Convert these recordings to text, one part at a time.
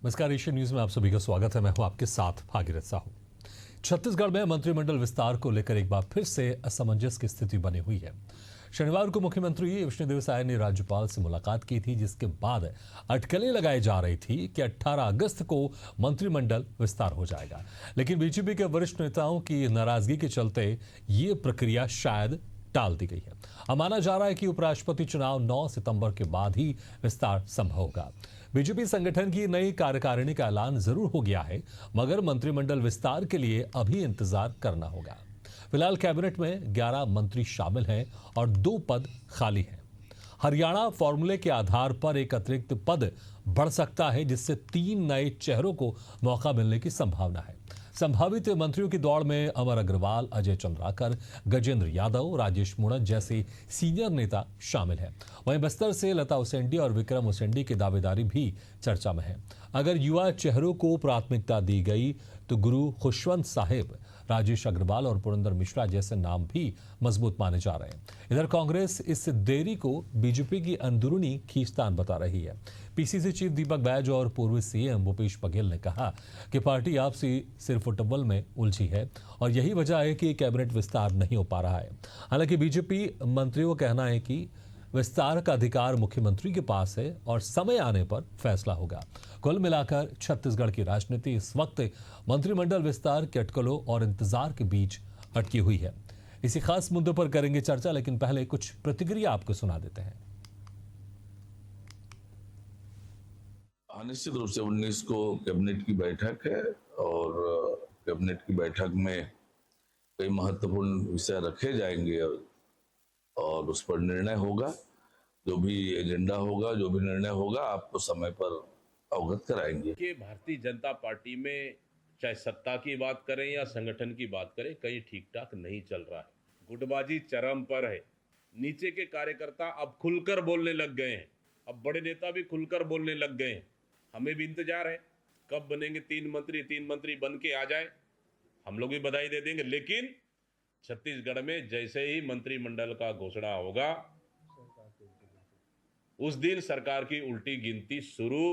नमस्कार, Asian news में आप सभी का स्वागत है। मैं हूं आपके साथ भागीरथ साहू। छत्तीसगढ़ में मंत्रिमंडल विस्तार को लेकर एक बार फिर से असमंजस की स्थिति बनी हुई है। शनिवार को मुख्यमंत्री विष्णुदेव साय ने राज्यपाल से मुलाकात की थी, जिसके बाद अटकलें लगाई जा रही थी कि 18 अगस्त को मंत्रिमंडल विस्तार हो जाएगा। लेकिन बीजेपी के वरिष्ठ नेताओं की नाराजगी के चलते ये प्रक्रिया शायद टाल दी गई है। अब माना जा रहा है कि उपराष्ट्रपति चुनाव 9 सितंबर के बाद ही विस्तार संभव होगा। बीजेपी संगठन की नई कार्यकारिणी का ऐलान जरूर हो गया है, मगर मंत्रिमंडल विस्तार के लिए अभी इंतजार करना होगा। फिलहाल कैबिनेट में 11 मंत्री शामिल हैं और 2 पद खाली हैं। हरियाणा फॉर्मूले के आधार पर एक अतिरिक्त पद बढ़ सकता है, जिससे 3 नए चेहरों को मौका मिलने की संभावना है। संभावित मंत्रियों की दौड़ में अमर अग्रवाल, अजय चंद्राकर, गजेंद्र यादव, राजेश मूणत जैसे सीनियर नेता शामिल हैं। वहीं बस्तर से लता उसेंडी और विक्रम उसेंडी की दावेदारी भी चर्चा में है। अगर युवा चेहरों को प्राथमिकता दी गई तो गुरु खुशवंत साहिब, राजेश अग्रवाल और पुरंदर मिश्रा जैसे नाम भी मजबूत माने जा रहे हैं। इधर कांग्रेस इस देरी को बीजेपी की अंदरूनी खींचतान बता रही है। पीसीसी चीफ दीपक बैज और पूर्व सीएम भूपेश बघेल ने कहा कि पार्टी आपसी सिरफुटबल में उलझी है और यही वजह है कि कैबिनेट विस्तार नहीं हो पा रहा है। हालांकि बीजेपी मंत्रियों का कहना है कि विस्तार का अधिकार मुख्यमंत्री के पास है और समय आने पर फैसला होगा। कुल मिलाकर छत्तीसगढ़ की राजनीति इस वक्त मंत्रिमंडल विस्तार के अटकलों और इंतजार के बीच अटकी हुई है। इसी खास मुद्दों पर करेंगे चर्चा, लेकिन पहले कुछ प्रतिक्रिया आपको सुना देते हैं। निश्चित रूप से 19 को कैबिनेट की बैठक है और कैबिनेट की बैठक में कई महत्वपूर्ण विषय रखे जाएंगे और उस पर निर्णय होगा। जो भी एजेंडा होगा, जो भी निर्णय होगा, आपको समय पर अवगत कराएंगे। कि भारतीय जनता पार्टी में चाहे सत्ता की बात करें या संगठन की बात करें, कहीं ठीक ठाक नहीं चल रहा है। गुटबाजी चरम पर है। नीचे के कार्यकर्ता अब खुलकर बोलने लग गए हैं। अब बड़े नेता भी खुलकर बोलने लग गए हैं। हमें भी इंतजार है कब बनेंगे 3 मंत्री बन के आ जाए, हम लोग भी बधाई दे देंगे। लेकिन छत्तीसगढ़ में जैसे ही मंत्रिमंडल का घोषणा होगा, उस दिन सरकार की उल्टी गिनती शुरू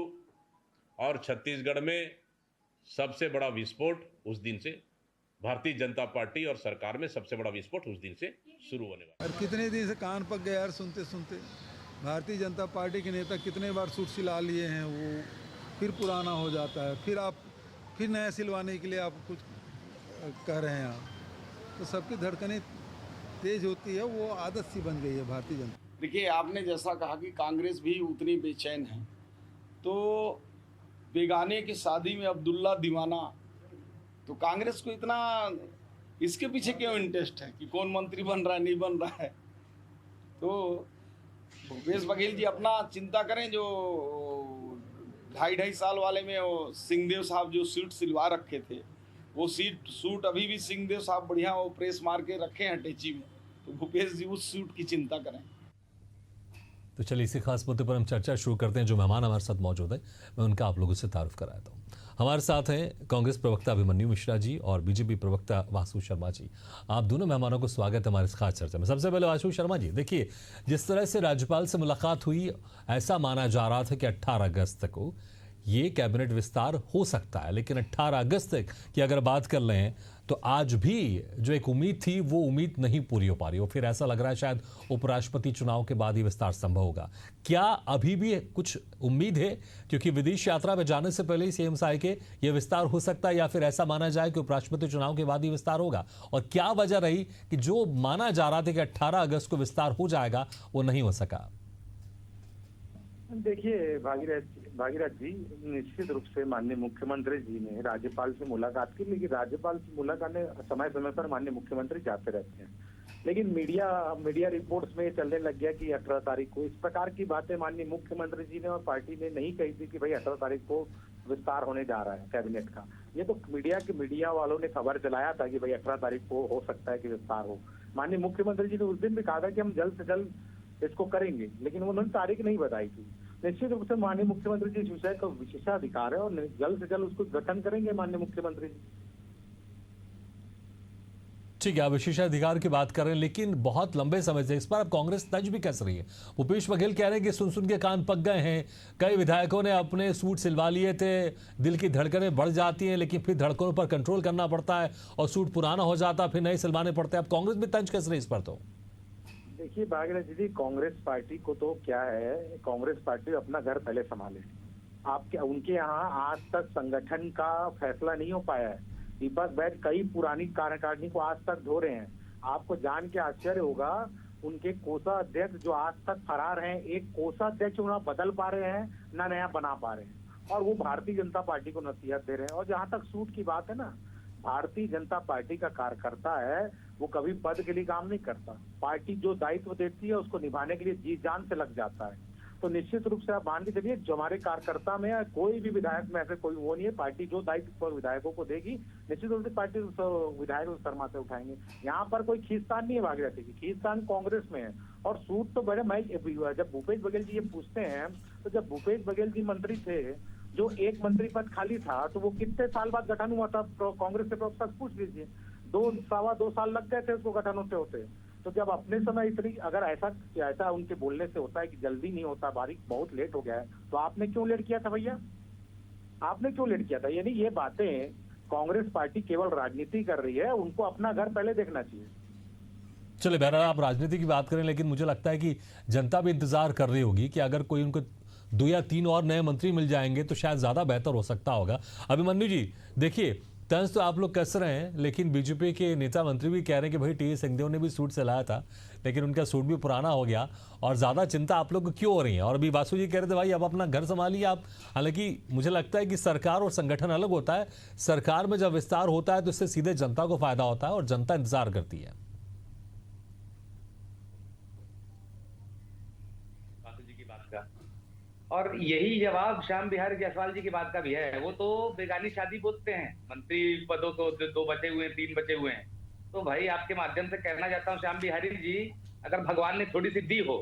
और छत्तीसगढ़ में सबसे बड़ा विस्फोट उस दिन से, भारतीय जनता पार्टी और सरकार में सबसे बड़ा विस्फोट उस दिन से शुरू होने वाला है। और कितने दिन से कान पक गए यार, सुनते सुनते। भारतीय जनता पार्टी के नेता कितने बार सूट सिला लिए हैं, वो फिर पुराना हो जाता है, फिर नया सिलवाने के लिए आप कुछ कह रहे हैं आप, तो सबकी धड़कनें तेज होती है। वो आदत सी बन गई है भारतीय जनता। देखिए, आपने जैसा कहा कि कांग्रेस भी उतनी बेचैन है, तो बेगाने की शादी में अब्दुल्ला दीवाना, तो कांग्रेस को इतना इसके पीछे क्यों इंटरेस्ट है कि कौन मंत्री बन रहा है नहीं बन रहा है। तो भूपेश बघेल जी अपना चिंता करें। जो 2.5 साल वाले में वो सिंहदेव साहब जो सूट सिलवा रखे थे, वो सूट अभी भी सिंहदेव साहब बढ़िया वो प्रेस मार के रखे हैं अटैची में। तो भूपेश जी उस सूट की चिंता करें। तो चलिए इसी खास मुद्दे पर हम चर्चा शुरू करते हैं। जो मेहमान हमारे साथ मौजूद है, मैं उनका आप लोगों से तारुफ कराता हूँ। हमारे साथ हैं कांग्रेस प्रवक्ता अभिमन्यु मिश्रा जी और बीजेपी प्रवक्ता वासु शर्मा जी। आप दोनों मेहमानों को स्वागत है हमारे इस खास चर्चा में। सबसे पहले वासु शर्मा जी, देखिए, जिस तरह से राज्यपाल से मुलाकात हुई, ऐसा माना जा रहा था कि 18 अगस्त को ये कैबिनेट विस्तार हो सकता है, लेकिन 18 अगस्त की अगर बात कर लें तो आज भी जो एक उम्मीद थी वो उम्मीद नहीं पूरी हो पा रही हो। फिर ऐसा लग रहा है शायद उपराष्ट्रपति चुनाव के बाद ही विस्तार संभव होगा। क्या अभी भी कुछ उम्मीद है, क्योंकि विदेश यात्रा में जाने से पहले ही सीएम साय के ये विस्तार हो सकता है, या फिर ऐसा माना जाए कि उपराष्ट्रपति चुनाव के बाद ही विस्तार होगा? और क्या वजह रही कि जो माना जा रहा था कि 18 अगस्त को विस्तार हो जाएगा, वो नहीं हो सका? देखिए भागीरथ जी, निश्चित रूप से माननीय मुख्यमंत्री जी ने राज्यपाल से मुलाकात की, लेकिन राज्यपाल से मुलाकात ने समय समय पर माननीय मुख्यमंत्री जाते रहते हैं। लेकिन मीडिया रिपोर्ट्स में चलने लग गया कि 18 तारीख को, इस प्रकार की बातें माननीय मुख्यमंत्री जी ने और पार्टी ने नहीं कही थी कि भाई 18 तारीख को विस्तार होने जा रहा है कैबिनेट का। ये तो मीडिया वालों ने खबर चलाया था कि भाई 18 तारीख को हो सकता है कि विस्तार हो। माननीय मुख्यमंत्री जी ने उस दिन भी कहा था कि हम जल्द से जल्द इसको करेंगे, लेकिन उन्होंने तारीख नहीं बताई थी। निश्चित रूप से माननीय मुख्यमंत्री जी इस विषय का विशेषाधिकार है और जल्द से जल्द उसको गठन करेंगे माननीय मुख्यमंत्री जी। ठीक है, आप विशेषाधिकार की बात कर रहे हैं, लेकिन बहुत लंबे समय से इस पर अब कांग्रेस तंज भी कस रही है। भूपेश बघेल कह रहे हैं कि सुन सुन के कान पक गए हैं, कई विधायकों ने अपने सूट सिलवा लिए थे, दिल की धड़कनें बढ़ जाती हैं, लेकिन फिर धड़कनों पर कंट्रोल करना पड़ता है और सूट पुराना हो जाता है, फिर नए सिलवाने पड़ते हैं। अब कांग्रेस भी तंज कस रही है इस पर। तो देखिए भागीरथ जी, कांग्रेस पार्टी को तो क्या है, कांग्रेस पार्टी अपना घर पहले संभाले। आपके उनके यहाँ आज तक संगठन का फैसला नहीं हो पाया है। दीपक बैठ कई पुरानी कार्यकारिणी को आज तक धो रहे हैं। आपको जान के आश्चर्य होगा, उनके कोषाध्यक्ष जो आज तक फरार हैं, एक कोषाध्यक्ष ना बदल पा रहे हैं, ना नया बना पा रहे हैं, और वो भारतीय जनता पार्टी को नसीहत दे रहे हैं। और जहां तक सूट की बात है ना, भारतीय जनता पार्टी का कार्यकर्ता है, वो कभी पद के लिए काम नहीं करता। पार्टी जो दायित्व देती है उसको निभाने के लिए जी जान से लग जाता है। तो निश्चित रूप से आप मान के चलिए, जो हमारे कार्यकर्ता में कोई भी विधायक में ऐसे कोई वो नहीं है। पार्टी जो दायित्व विधायकों को देगी, निश्चित रूप से पार्टी विधायक शर्मा से उठाएंगे। यहाँ पर कोई खींचतान नहीं है भागीरथ जी, खींचतान कांग्रेस में है। और सूट तो बड़े, मैं जब भूपेश बघेल जी ये पूछते हैं, तो जब भूपेश बघेल जी मंत्री थे, जो एक मंत्री पद खाली था, तो वो कितने साल बाद गठन हुआ था कांग्रेस से, तक पूछ लीजिए। 2 साल लग गए थे उसको गठन होते होते। तो जब अपने समय इतनी, अगर ऐसा उनके बोलने से होता है कि जल्दी नहीं होता, बारीक बहुत लेट हो गया है, तो आपने क्यों लेट किया था भैया? आपने क्यों लेट किया था? यानी ये बातें, कांग्रेस पार्टी केवल राजनीति कर रही है, उनको अपना घर पहले देखना चाहिए। चलिए, बहरहाल आप राजनीति की बात करें, लेकिन मुझे लगता है कि जनता भी इंतजार कर रही होगी कि अगर कोई उनको 2 या 3 और नए मंत्री मिल जाएंगे तो शायद ज्यादा बेहतर हो सकता होगा। अभिमन्यु जी देखिए, तंज तो आप लोग कस रहे हैं, लेकिन बीजेपी के नेता मंत्री भी कह रहे हैं कि भाई टी सिंहदेव ने भी सूट सिलाया था, लेकिन उनका सूट भी पुराना हो गया, और ज्यादा चिंता आप लोग को क्यों हो रही है? और अभी वासु जी कह रहे थे भाई अब अपना घर संभालिए आप। हालांकि मुझे लगता है कि सरकार और संगठन अलग होता है। सरकार में जब विस्तार होता है तो इससे सीधे जनता को फायदा होता है और जनता इंतजार करती है। जी की बात का, और यही जवाब श्याम बिहारी जायसवाल जी की बात का भी है। वो तो बेगानी शादी बोलते हैं, मंत्री पदों को 2 बचे हुए हैं, 3 बचे हुए हैं। तो भाई आपके माध्यम से कहना चाहता हूँ श्याम बिहारी जी, अगर भगवान ने थोड़ी सी दी हो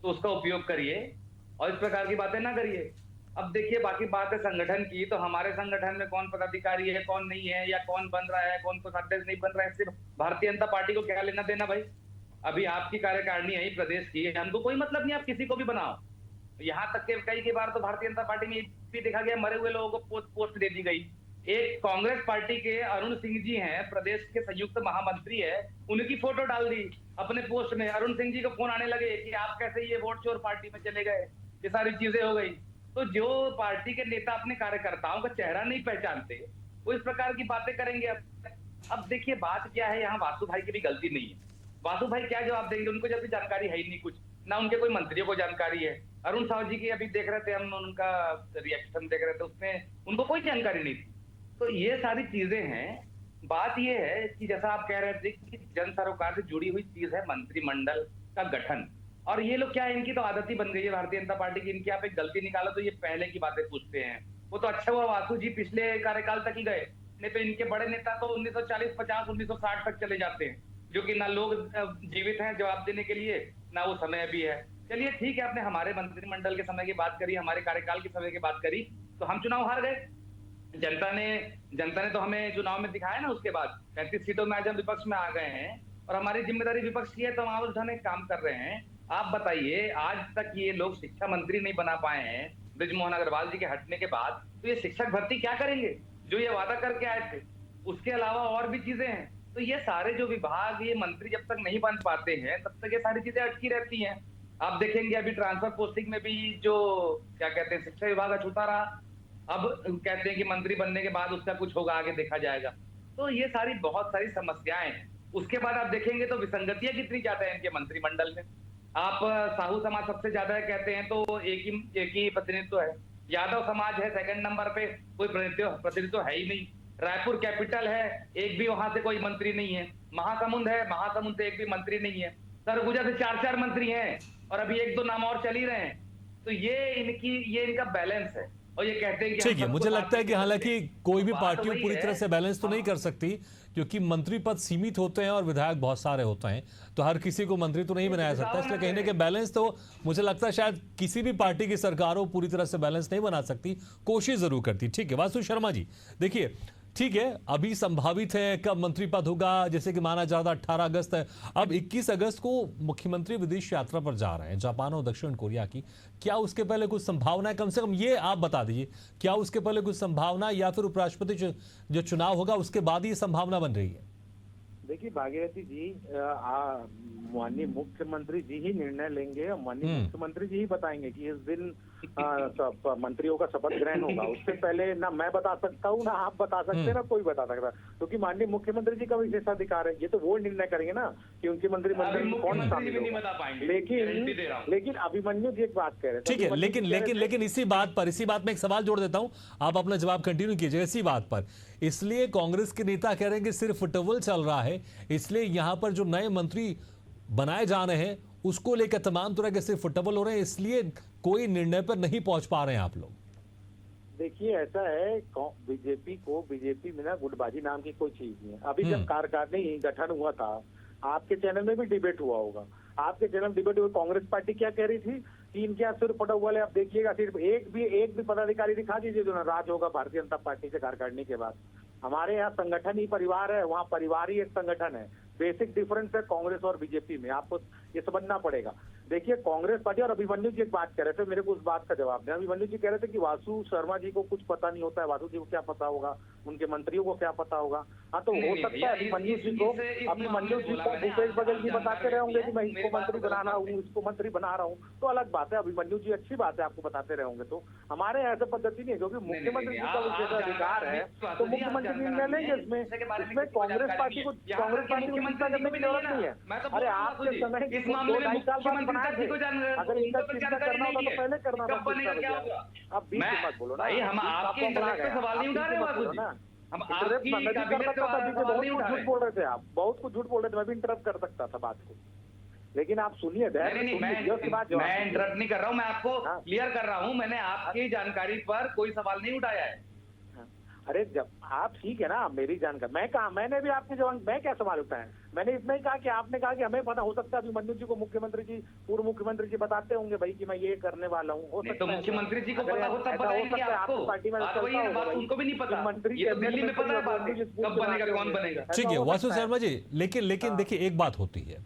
तो उसका उपयोग करिए और इस प्रकार की बातें ना करिए। अब देखिए, बाकी बात है संगठन की, तो हमारे संगठन में कौन पदाधिकारी है, कौन नहीं है, या कौन बन रहा है, कौन कोषाध्यक्ष नहीं बन रहा है, सिर्फ भारतीय जनता पार्टी को क्या लेना देना भाई? अभी आपकी कार्यकारिणी है प्रदेश की, हमको कोई मतलब नहीं आप किसी को भी बनाओ। यहाँ तक के कई बार तो भारतीय जनता पार्टी में भी देखा गया, मरे हुए लोगों को पोस्ट दे दी गई। एक कांग्रेस पार्टी के अरुण सिंह जी हैं, प्रदेश के संयुक्त महामंत्री है, उनकी फोटो डाल दी अपने पोस्ट में। अरुण सिंह जी को फोन आने लगे कि आप कैसे ये वोट चोर पार्टी में चले गए, ये सारी चीजें हो गई। तो जो पार्टी के नेता अपने कार्यकर्ताओं का चेहरा नहीं पहचानते, वो इस प्रकार की बातें करेंगे। अब देखिए बात क्या है, यहाँ वासु भाई की भी गलती नहीं है। वासु भाई क्या जवाब देंगे? उनको जब भी जानकारी है ही नहीं कुछ, ना उनके कोई मंत्रियों को जानकारी है। अरुण साहू जी की अभी देख रहे थे हम, उनका रिएक्शन देख रहे थे, उसमें उनको कोई जानकारी नहीं थी। तो ये सारी चीजें हैं। बात ये है कि जैसा आप कह रहे थे कि जन सरोकार से जुड़ी हुई चीज है मंत्रिमंडल का गठन, और ये लोग क्या है, इनकी तो आदत ही बन गई है भारतीय जनता पार्टी की। इनकी आप एक गलती निकालो तो ये पहले की बातें पूछते हैं। वो तो अच्छा हुआ वासु जी पिछले कार्यकाल तक ही गए, नहीं तो इनके बड़े नेता तो 1940, 50, 1960 तक चले जाते हैं, जो कि ना लोग जीवित हैं जवाब देने के लिए, ना वो समय भी है। चलिए ठीक है, आपने हमारे मंत्रिमंडल के समय की बात करी, हमारे कार्यकाल के समय की बात करी, तो हम चुनाव हार गए। जनता ने तो हमें चुनाव में दिखाया ना, उसके बाद 35 सीटों में आज हम विपक्ष में आ गए हैं, और हमारी जिम्मेदारी विपक्ष की है, तो हम आवाज उठाने का काम कर रहे हैं। आप बताइए, आज तक ये लोग शिक्षा मंत्री नहीं बना पाए हैं बृजमोहन अग्रवाल जी के हटने के बाद, तो ये शिक्षक भर्ती क्या करेंगे जो ये वादा करके आए थे? उसके अलावा और भी चीजें हैं। तो ये सारे जो विभाग, ये मंत्री जब तक नहीं बन पाते हैं तब तक ये सारी चीजें अटकी रहती हैं। आप देखेंगे अभी ट्रांसफर पोस्टिंग में भी जो क्या कहते हैं, शिक्षा विभाग अछूता रहा। अब कहते हैं कि मंत्री बनने के बाद उसका कुछ होगा, आगे देखा जाएगा। तो ये सारी बहुत सारी समस्याएं हैं। उसके बाद आप देखेंगे तो विसंगतियां कितनी ज्यादा है इनके मंत्रिमंडल में। आप साहू समाज सबसे ज्यादा है कहते हैं, तो एक ही प्रतिनिधित्व है। यादव समाज है सेकंड नंबर पे, कोई प्रतिनिधित्व है ही नहीं। रायपुर कैपिटल है, एक भी वहां से कोई मंत्री नहीं है। महासमुंद है, महासमुंद से एक भी मंत्री नहीं है। सरगुजा से 4 मंत्री हैं, और अभी 1-2 नाम और चल ही रहे हैं। तो ये इनका बैलेंस है। और ये कहते हैं कि ठीक है, मुझे लगता है कि हालांकि कोई भी पार्टी पूरी तरह से बैलेंस तो नहीं कर सकती, क्योंकि मंत्री पद सीमित होते हैं और विधायक बहुत सारे होते हैं, तो हर किसी को मंत्री तो नहीं बनाया सकता। इसलिए कहने के बैलेंस तो मुझे लगता है शायद किसी भी पार्टी की सरकार हो पूरी तरह से बैलेंस नहीं बना सकती, कोशिश जरूर करती। ठीक है वासु शर्मा जी, देखिए ठीक है, अभी संभावित है कब मंत्री पद होगा, जैसे कि माना जा रहा था 18 अगस्त है, अब 21 अगस्त को मुख्यमंत्री विदेश यात्रा पर जा रहे हैं, जापान और दक्षिण कोरिया की। क्या उसके पहले कुछ संभावना है? कम से कम ये आप बता दीजिए, क्या उसके पहले कुछ संभावना, या फिर उपराष्ट्रपति जो चुनाव होगा उसके बाद ही संभावना बन रही है? देखिए भागीरथी जी, माननीय मुख्यमंत्री जी ही निर्णय लेंगे और माननीय मुख्यमंत्री जी ही बताएंगे कि इस दिन मंत्रियों का शपथ ग्रहण होगा। उससे पहले ना मैं बता सकता हूँ, ना आप बता सकते हैं, ना कोई बता सकता, क्योंकि माननीय मुख्यमंत्री जी का विशेषाधिकार है। ये तो वो निर्णय करेंगे ना कि उनकी मंत्रिमंडल में कौन शामिल होगा। लेकिन अभिमन्यु जी एक बात कह रहे थे, ठीक है, लेकिन इसी बात में एक सवाल जोड़ देता हूं, आप अपना जवाब कंटिन्यू कीजिए इसी बात पर। इसलिए कांग्रेस के नेता कह रहे हैं कि सिर्फ फुटबॉल चल रहा है, इसलिए यहां पर जो नए मंत्री बनाए जा रहे हैं उसको लेकर तमाम तरह के सिर्फ फुटबॉल हो रहे हैं, इसलिए कोई निर्णय पर नहीं पहुंच पा रहे हैं आप लोग। देखिए ऐसा है, बीजेपी में ना गुटबाजी नाम की कोई चीज नहीं है। अभी जब कार्यकारिणी गठन हुआ था, आपके चैनल में भी डिबेट हुआ होगा, आपके चैनल डिबेट हुआ, कांग्रेस पार्टी क्या कह रही थी कि इनके यहाँ सिर्फ फुटबॉल वाले, आप देखिएगा सिर्फ एक भी पदाधिकारी दिखा दीजिए जो नाराज होगा भारतीय जनता पार्टी से कार्यकारिणी के बाद। हमारे यहाँ संगठन ही परिवार है, वहाँ परिवार ही एक संगठन है। बेसिक डिफरेंस है कांग्रेस और बीजेपी में, आपको ये समझना पड़ेगा। देखिए कांग्रेस पार्टी, और अभिमन्यु जी एक बात कह रहे थे, मेरे को उस बात का जवाब दें। अभिमन्यु जी कह रहे थे कि वासु शर्मा जी को कुछ पता नहीं होता है, वासु जी को क्या पता होगा, उनके मंत्रियों को क्या पता होगा। हाँ तो हो सकता है अभिमन्यु जी को भूपेश बघेल जी बताते रहे होंगे कि मैं इसको मंत्री बना रहा हूँ, इसको मंत्री बना रहा हूँ, तो अलग बात है। अभिमन्यु जी अच्छी बात है, आपको बताते रहे होंगे। तो हमारे ऐसे पद्धति नहीं है, क्योंकि मुख्यमंत्री जी का विशेषाधिकार है, तो मुख्यमंत्री निर्णय लेंगे इसमें कांग्रेस पार्टी को चिंता करने की जरूरत नहीं है। अरे आपके समय इस मामले में 2-2.5 साल बाद मुख्यमंत्री बनाए थे, को अगर इनका चिंता करना होता तो पहले करना था। अब बीच में मत बोलो ना, हम आपके इंटरेस्ट पे सवाल नहीं उठा रहे बाबू जी, हम आपकी काबिलियत पे सवाल नहीं उठा रहे। झूठ बोल रहे थे आप, बहुत कुछ झूठ बोल रहे थे, मैं भी इंटरप्ट कर सकता था बात को, लेकिन आप सुनिए। नहीं, मैं इंटरप्ट नहीं कर रहा हूँ, मैं आपको क्लियर कर रहा हूँ, मैंने आपकी जानकारी पर कोई सवाल नहीं उठाया है। अरे जब आप ठीक है ना, मेरी जानकारी मैं कहा, मैंने भी आपके जवाब, मैं क्या सवाल उठाया, मैंने इतना ही कहा कि आपने कहा कि हमें पता हो सकता है अभिमन्यु जी को मुख्यमंत्री जी, पूर्व मुख्यमंत्री जी बताते होंगे भाई कि मैं ये करने वाला हूँ। हो सकता तो मुख्यमंत्री जी को पता हो तब बताएंगे आपको, पार्टी में उनको भी नहीं पता, मंत्री ये तो दिल्ली में पता है बात, कब बनेगा कौन बनेगा। ठीक है वासु शर्मा जी, लेकिन देखिए एक बात होती है,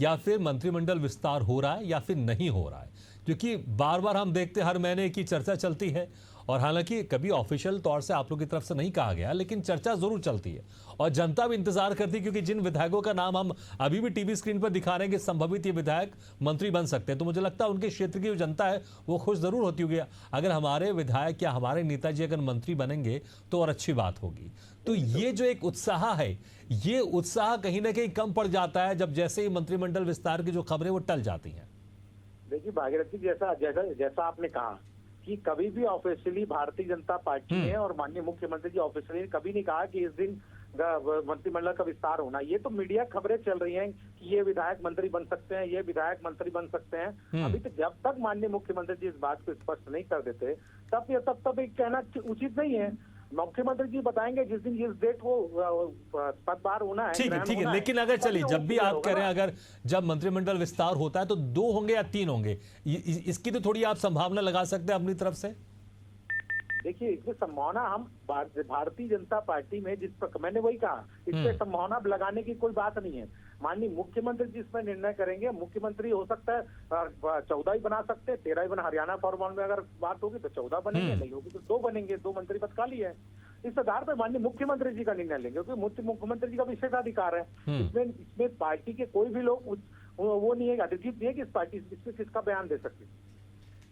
या फिर मंत्रिमंडल विस्तार हो रहा है या फिर नहीं हो रहा है, क्योंकि बार बार हम देखते हर महीने की चर्चा चलती है, और हालांकि कभी ऑफिशियल तौर से आप लोग की तरफ से नहीं कहा गया, लेकिन चर्चा जरूर चलती है और जनता भी इंतजार करती है, क्योंकि जिन विधायकों का नाम हम अभी भी टीवी स्क्रीन पर दिखा रहे हैं कि संभवित ये विधायक मंत्री बन सकते हैं, तो मुझे लगता है उनके क्षेत्र की जो जनता है वो खुश जरूर होती होगी। अगर हमारे विधायक या हमारे नेताजी अगर मंत्री बनेंगे तो और अच्छी बात होगी। तो ये जो एक उत्साह है, ये उत्साह कहीं ना कहीं कम पड़ जाता है जब जैसे ही मंत्रिमंडल विस्तार की जो खबरें वो टल जाती हैं। देखिए भागीरथी, जैसा आपने कहा कि कभी भी ऑफिशियली भारतीय जनता पार्टी ने और माननीय मुख्यमंत्री जी ऑफिशियली कभी नहीं कहा कि इस दिन मंत्रिमंडल का विस्तार होना। ये तो मीडिया खबरें चल रही हैं कि ये विधायक मंत्री बन सकते हैं, ये विधायक मंत्री बन सकते हैं। अभी तो जब तक माननीय मुख्यमंत्री जी इस बात को स्पष्ट नहीं कर देते तब कहना उचित नहीं है। मुख्यमंत्री जी बताएंगे जिस दिन जिस डेट को पदभार होना है। ठीक है, लेकिन अगर चलिए जब भी आप कह रहे हैं अगर जब मंत्रिमंडल विस्तार होता है तो 2 होंगे या 3 होंगे, इसकी तो थोड़ी आप संभावना लगा सकते हैं अपनी तरफ से। देखिए इसमें संभावना हम भारतीय जनता पार्टी में मैंने वही कहा, इसमें संभावना लगाने की कोई बात नहीं है। माननीय मुख्यमंत्री जी इसमें निर्णय करेंगे। मुख्यमंत्री हो सकता है 14 ही बना सकते हैं, 13 ही बना। हरियाणा फॉर्मूला में अगर बात होगी तो 14 बनेंगे, नहीं होगी तो 2 बनेंगे, 2 मंत्री पद खाली है। इस आधार पर माननीय मुख्यमंत्री जी का निर्णय लेंगे, क्योंकि मुख्यमंत्री जी का विशेषाधिकार है। इसमें पार्टी के कोई भी लोग वो नहीं है, अधिकृत नहीं है कि इस पार्टी इसमें किसका बयान दे सकते।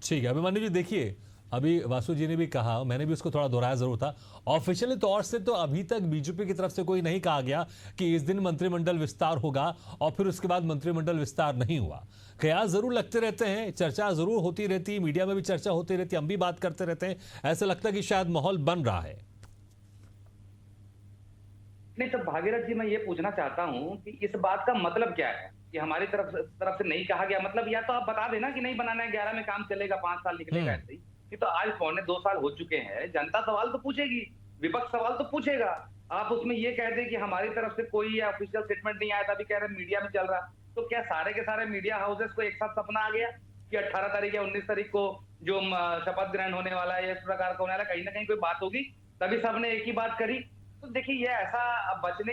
ठीक है अभिमन्यु जी, देखिए अभी वासु जी ने भी कहा, मैंने भी उसको थोड़ा दोहराया जरूर था, ऑफिशियली तौर से तो अभी तक बीजेपी की तरफ से कोई नहीं कहा गया कि इस दिन मंत्रिमंडल विस्तार होगा और फिर उसके बाद मंत्रिमंडल विस्तार नहीं हुआ। कयास जरूर लगते रहते हैं, चर्चा जरूर होती रहती है, मीडिया में भी चर्चा होती रहती है, हम भी बात करते रहते हैं, ऐसा लगता है कि शायद माहौल बन रहा है। नहीं तो भागीरथ जी, मैं ये पूछना चाहता हूं कि इस बात का मतलब क्या है कि हमारी तरफ से नहीं कहा गया। मतलब या तो आप बता देना कि नहीं बनाना है, 11 में काम चलेगा, 5 साल निकलेगा ऐसे ही। तो आज 2.25 साल हो चुके हैं, जनता सवाल तो पूछेगी, विपक्ष सवाल तो पूछेगा। आप उसमें ये कह दें कि हमारी तरफ से कोई ऑफिशियल स्टेटमेंट नहीं आया था, अभी कह रहे मीडिया में चल रहा, तो क्या सारे के सारे मीडिया हाउसेस को एक साथ सपना आ गया कि 18 तारीख या 19 तारीख को जो शपथ ग्रहण होने वाला है, इस प्रकार का होने वाला, कहीं ना कहीं कोई बात होगी, तभी सबने एक ही बात करी। तो देखिए ये ऐसा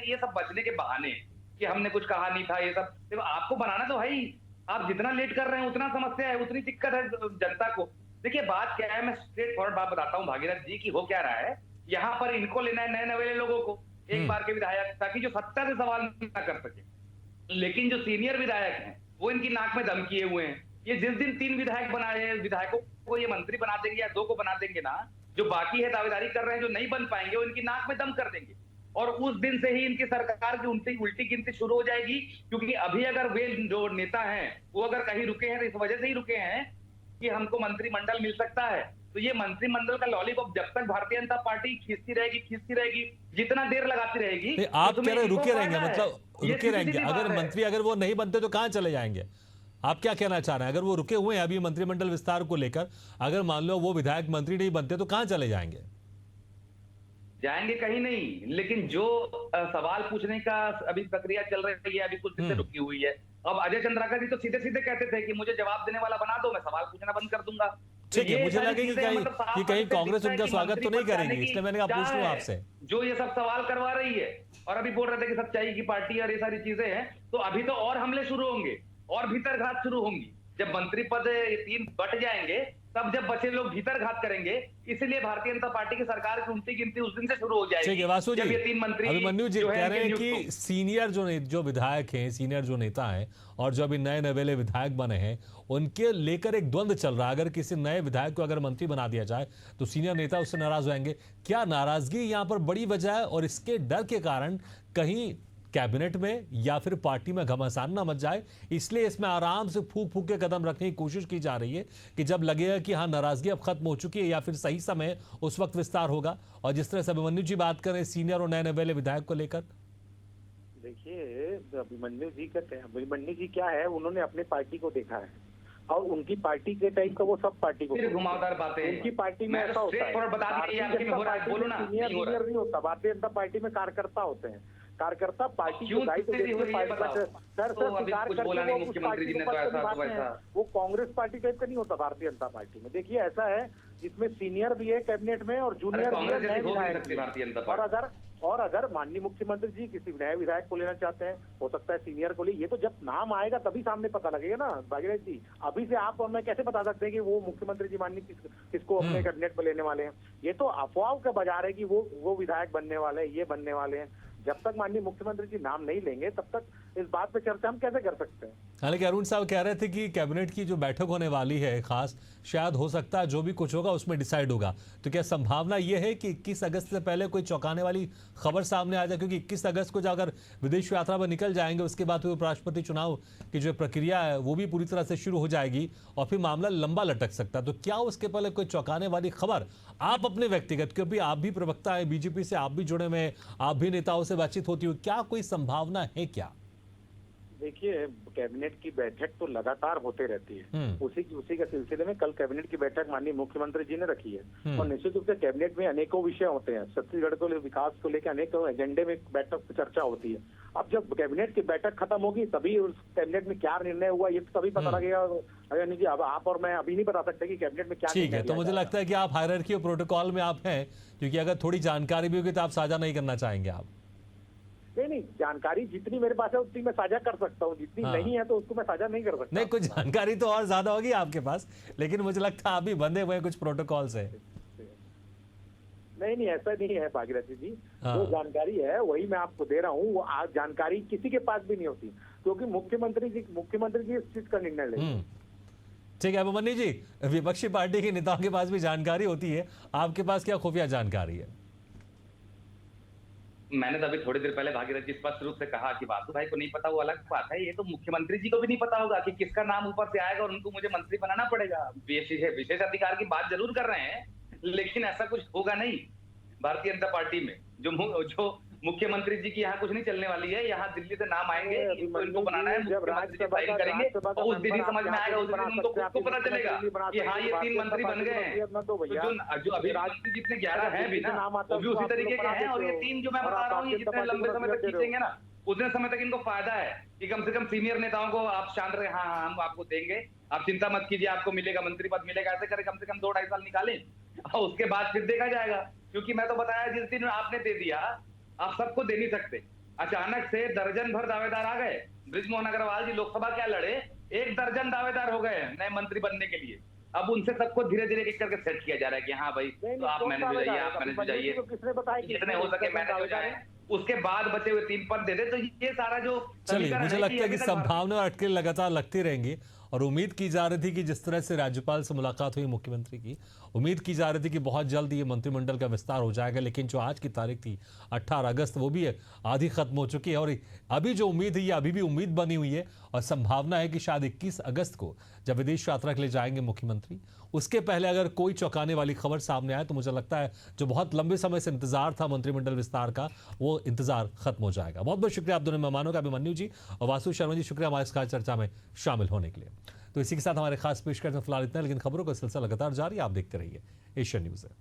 ये सब बचने के बहाने हैं कि हमने कुछ कहा नहीं था, ये सब देखो आपको बनाना तो है ही। आप जितना लेट कर रहे हैं उतना समस्या है, उतनी दिक्कत है जनता को। देखिए बात क्या है, मैं स्ट्रेट फॉरवर्ड बात बताता हूँ भागीरथ जी की हो क्या रहा है। यहाँ पर इनको लेना है नए नवेले लोगों को, एक बार के विधायक, ताकि जो सत्ता से सवाल ना कर सके। लेकिन जो सीनियर विधायक हैं वो इनकी नाक में दम किए हुए हैं। ये जिस दिन 3 विधायक बनाए, विधायकों को ये मंत्री बना देंगे या 2 को बना देंगे ना, जो बाकी है दावेदारी कर रहे हैं जो नहीं बन पाएंगे वो इनकी नाक में दम कर देंगे। और उस दिन से ही इनकी सरकार की उल्टी गिनती शुरू हो जाएगी। क्योंकि अभी अगर वे जो नेता हैं वो अगर कहीं रुके हैं तो इस वजह से ही रुके हैं कि हमको मंत्रिमंडल मिल सकता है। तो ये मंत्रिमंडल का लॉलीपॉप जब तक भारतीय जनता पार्टी खींचती रहेगी, जितना देर लगाती रहेगी। नहीं, आप तो कह रहे रुके रहेंगे, फायदा है। मतलब ये रुके रहेंगे। सीधी-सीधी अगर बात है। मंत्री अगर वो नहीं बनते तो कहां चले जाएंगे? आप क्या कहना चाह रहे हैं? अगर वो रुके हुए हैं अभी मंत्रिमंडल विस्तार को लेकर, अगर मान लो वो विधायक मंत्री नहीं बनते तो कहां चले जाएंगे? जाएंगे कहीं नहीं, लेकिन जो सवाल पूछने का अभी प्रक्रिया चल रही है, अभी कुछ दिन से रुकी हुई है। अब अजय चंद्राकर जी तो सीधे सीधे कहते थे कि मुझे जवाब देने वाला बना दो, मैं सवाल पूछना बंद कर दूंगा। ठीक है, ये मुझे सारी लगे कि चीजें कहीं मतलब साफ कि कहीं तरीके से कांग्रेस दिखता है उनका कि स्वागत तो मंत्री नहीं पद जाने करेगी, की इसलिए मैंने कहा चाह पूछ लूं है, आपसे। जो ये सब सवाल करवा रही है। और अभी बोल रहे थे कि सच्चाई की पार्टी और ये सारी चीजें हैं, तो अभी तो और हमले शुरू होंगे और भीतर घात शुरू होंगी। जब मंत्री पद 3 बट जाएंगे तब जब बचे लोग भीतर घात करेंगे। इसलिए भारतीय जनता पार्टी की सरकार की उल्टी गिनती उस दिन से शुरू हो जाएगी। ठीक है वासु जी, जब ये 3 मंत्री अभिमन्यु जी जो कह रहे हैं इनके कि नियुक्त सीनियर जो विधायक हैं, सीनियर जो नेता हैं और जो अभी नए नवेले विधायक बने हैं, उनके लेकर एक द्वंद्व चल रहा है। अगर किसी नए विधायक को अगर मंत्री बना दिया जाए तो सीनियर नेता उससे नाराज हो जाएंगे। क्या नाराजगी यहाँ पर बड़ी वजह है और इसके डर के कारण कहीं कैबिनेट में या फिर पार्टी में घमासान ना मच जाए, इसलिए इसमें आराम से फूक फूक के कदम रखने की कोशिश की जा रही है कि जब लगेगा कि हाँ नाराजगी अब खत्म हो चुकी है या फिर सही समय उस वक्त विस्तार होगा। और जिस तरह से अभिमन्यु जी बात करें सीनियर और नए नवेले विधायक को लेकर, देखिए अभिमन्यु जी क्या है, उन्होंने अपनी पार्टी को देखा है और उनकी पार्टी के टाइप का वो सब पार्टी को फिर घुमावदार बातें हैं। उनकी पार्टी में मैं तो ऐसा होता straight है। forward बता दी, ये आपके में हो रहा है, बोलो ना, सीनियर नहीं हो रहा। नहीं होता, भारतीय जनता पार्टी में कार्यकर्ता होते हैं। कार्यकर्ता पार्टी क्यों को दायित्व स्थिति देती हो रही है है। बताओ। सर तो अभी स्वीकार कुछ करके बोला नहीं वो उस मुख्यमंत्री पार्टी जी ने, को तो पद ऐसा निभाते तो हैं। ऐसा। वो कांग्रेस पार्टी टाइप का नहीं होता भारतीय जनता पार्टी में। देखिए ऐसा है, इसमें सीनियर भी है कैबिनेट में और जूनियर भी है, कांग्रेस नए जैसी हो नहीं विधायक सकती भी है। भारतीय जनता और पार्टी। अगर माननीय मुख्यमंत्री जी किसी नए विधायक को लेना चाहते हैं, हो सकता है सीनियर को ले, ये तो जब नाम आएगा तभी सामने पता लगेगा ना भागीरथ जी। अभी से आप और मैं कैसे बता सकते हैं कि वो मुख्यमंत्री जी माननीय किसको अपने कैबिनेट में लेने वाले हैं? ये तो अफवाह का बाजार है कि वो विधायक बनने वाले हैं, ये बनने वाले हैं। जब तक माननीय मुख्यमंत्री जी नाम नहीं लेंगे तब तक इस बात पे चर्चा हम कैसे कर सकते हैं? हालांकि अरुण साहब कह रहे थे कि कैबिनेट की जो बैठक होने वाली है खास, शायद हो सकता है जो भी कुछ होगा उसमें डिसाइड होगा। तो क्या संभावना यह है कि 21 अगस्त से पहले कोई चौंकाने वाली खबर सामने आ जाए? क्योंकि 21 अगस्त को अगर विदेश यात्रा पर निकल जाएंगे उसके बाद फिर उपराष्ट्रपति चुनाव की जो प्रक्रिया है वो भी पूरी तरह से शुरू हो जाएगी और फिर मामला लंबा लटक सकता है। तो क्या उसके पहले कोई चौंकाने वाली खबर आप अपने व्यक्तिगत, क्योंकि आप भी प्रवक्ता है बीजेपी से, आप भी जुड़े हुए हैं, आप भी नेताओं से बातचीत होती हो, क्या कोई संभावना है क्या? देखिए कैबिनेट की बैठक तो लगातार होते रहती है। उसी के सिलसिले में कल कैबिनेट की बैठक माननीय मुख्यमंत्री जी ने रखी है और निश्चित रूप से कैबिनेट में अनेकों विषय होते हैं। छत्तीसगढ़ को विकास को लेकर अनेकों एजेंडे में बैठक चर्चा होती है। अब जब कैबिनेट की बैठक खत्म होगी तभी उस कैबिनेट में क्या निर्णय हुआ ये तो तभी पता लगेगा। अगर जी अब आप और मैं अभी नहीं बता सकते कि कैबिनेट में क्या। ठीक है, तो मुझे लगता है कि आप हायरार्की और प्रोटोकॉल में आप हैं, क्योंकि अगर थोड़ी जानकारी भी होगी तो आप साझा नहीं करना चाहेंगे आप? नहीं, जानकारी जितनी मेरे पास है उतनी मैं साझा कर सकता हूँ, जितनी नहीं है तो उसको मैं साझा नहीं कर सकता। नहीं, कुछ जानकारी तो और ज्यादा होगी आपके पास, लेकिन मुझे लगता है आप भी बंधे हुए हैं कुछ प्रोटोकॉल से। नहीं ऐसा नहीं है भागीरथी जी, जो जानकारी है वही मैं आपको दे रहा हूँ। वो आज जानकारी किसी के पास भी नहीं होती क्योंकि मुख्यमंत्री जी इस चीज का निर्णय लेंगे। ठीक है अभिमन्यु जी, विपक्षी पार्टी के नेताओं के पास भी जानकारी होती है, आपके पास क्या खुफिया जानकारी है? मैंने तो अभी थोड़ी देर पहले भागीरथ जी स्पष्ट रूप से कहा कि वासु भाई को नहीं पता, वो अलग बात है। ये तो मुख्यमंत्री जी को भी नहीं पता होगा कि किसका नाम ऊपर से आएगा और उनको मुझे मंत्री बनाना पड़ेगा। विशेष अधिकार की बात जरूर कर रहे हैं, लेकिन ऐसा कुछ होगा नहीं भारतीय जनता पार्टी में। जो मुख्यमंत्री जी की यहाँ कुछ नहीं चलने वाली है। यहाँ दिल्ली से नाम आएंगे, इनको बनाना है, मुख्यमंत्री जी साइन करेंगे और उस दिन ही समझ में आएगा, उस दिन उनको खुद को पता चलेगा कि हाँ ये 3 मंत्री बन गए हैं। जो अभी मंत्री जितने 11 हैं भी ना, वो भी उसी तरीके के हैं। और ये 3 जो मैं बता रहा हूँ, ये जितने लंबे समय तक खींचेंगे ना, उतने समय तक इनको फायदा है कि कम से कम सीनियर नेताओं को आप शांत रहे, हाँ हम आपको देंगे, आप चिंता मत कीजिए, आपको मिलेगा मंत्री पद मिलेगा, ऐसे करें कम से कम 2-2.5 साल निकालें और उसके बाद फिर देखा जाएगा। क्योंकि मैं तो बताया जिस दिन आपने दे दिया आप सबको दे नहीं सकते। अचानक से दर्जन भर दावेदार आ गए। बृजमोहन अग्रवाल जी लोकसभा क्या लड़े, 1 दर्जन दावेदार हो गए नए मंत्री बनने के लिए। अब उनसे सबको धीरे धीरे एक करके सेट किया जा रहा है कि हाँ भाई तो आप मैनेज हो जाइए, आप मैनेज हो जाइए, जितने हो सके मैनेज हो जाए, उसके बाद बचे हुए 3 पद दे दे। तो ये सारा जो चलिए, मुझे लगता है कि संभावना और अटकलें लगातार लगती रहेंगी और उम्मीद की जा रही थी कि जिस तरह से राज्यपाल से मुलाकात हुई मुख्यमंत्री की, उम्मीद की जा रही थी कि बहुत जल्द ये मंत्रिमंडल का विस्तार हो जाएगा। लेकिन जो आज की तारीख थी 18 अगस्त, वो भी आधी खत्म हो चुकी है और अभी जो उम्मीद है ये अभी भी उम्मीद बनी हुई है और संभावना है कि शायद 21 अगस्त को जब विदेश यात्रा के लिए जाएंगे मुख्यमंत्री, उसके पहले अगर कोई चौंकाने वाली खबर सामने आए तो मुझे लगता है जो बहुत लंबे समय से इंतजार था मंत्रिमंडल विस्तार का, वो इंतजार खत्म हो जाएगा। बहुत बहुत शुक्रिया आप दोनों मेहमानों का, अभिमन्यु जी और वासु शर्मा जी, शुक्रिया हमारे इस खास चर्चा में शामिल होने के लिए। तो इसी के साथ हमारे खास पेशकश में फिलहाल इतना, लेकिन खबरों का सिलसिला लगातार जारी, आप देखते रहिए एशियन न्यूज़ है।